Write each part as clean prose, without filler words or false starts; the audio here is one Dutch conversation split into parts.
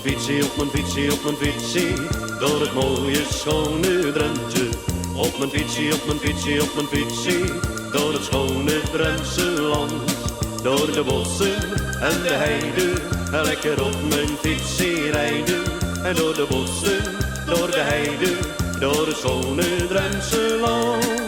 fietsie, op mijn fietsie, op mijn fietsie, door het mooie schone Drenthe. Op mijn fietsie, op mijn fietsie, op mijn fietsie, door het schone Drentse land. Door de bossen en de heide, lekker op mijn fietsie rijden. En door de bossen, door de heide, door het schone Drentse land.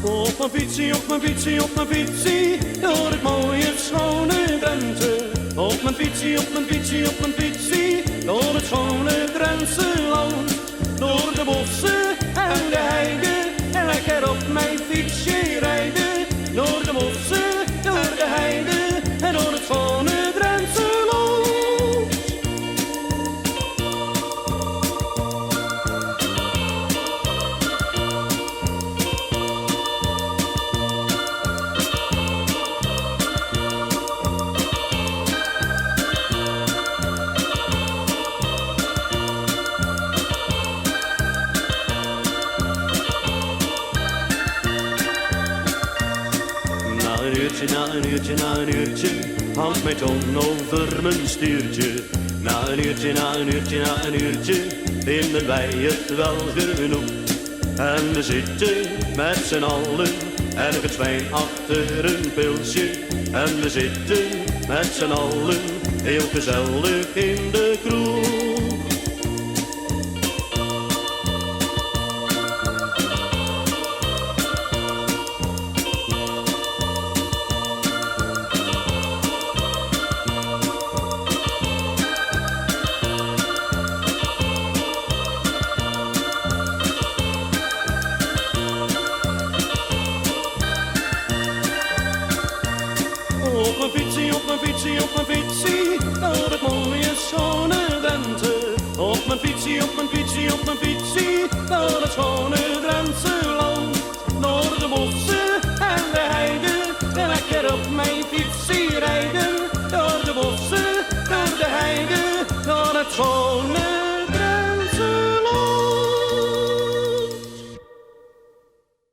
Op mijn fietsie, op mijn fietsie, op mijn fietsie, door het mooie schone Drenthe. Op mijn fietsie, op mijn fietsie, op mijn fietsie, door het schone Drentse land. Door de bossen en de heide, en lekker op mijn fietsje rijden. Door de bossen, door de heide, en door het schone Drentse land. Na een uurtje, na een uurtje, hangt mijn tong over mijn stuurtje. Na een uurtje, na een uurtje, na een uurtje, vinden wij het wel genoeg. En we zitten met z'n allen, ergens fijn achter een pilsje. En we zitten met z'n allen, heel gezellig in de kroeg. Op mijn fietsie, op mijn fietsie, op mijn fietsie, door het mooie schone Drenthe. Op mijn fietsie, op mijn fietsie, op mijn fietsie, door het schone Drentse land. Door de bossen en de heide, en lekker op mijn fietsie rijden. Door de bossen, door de heide, door het schone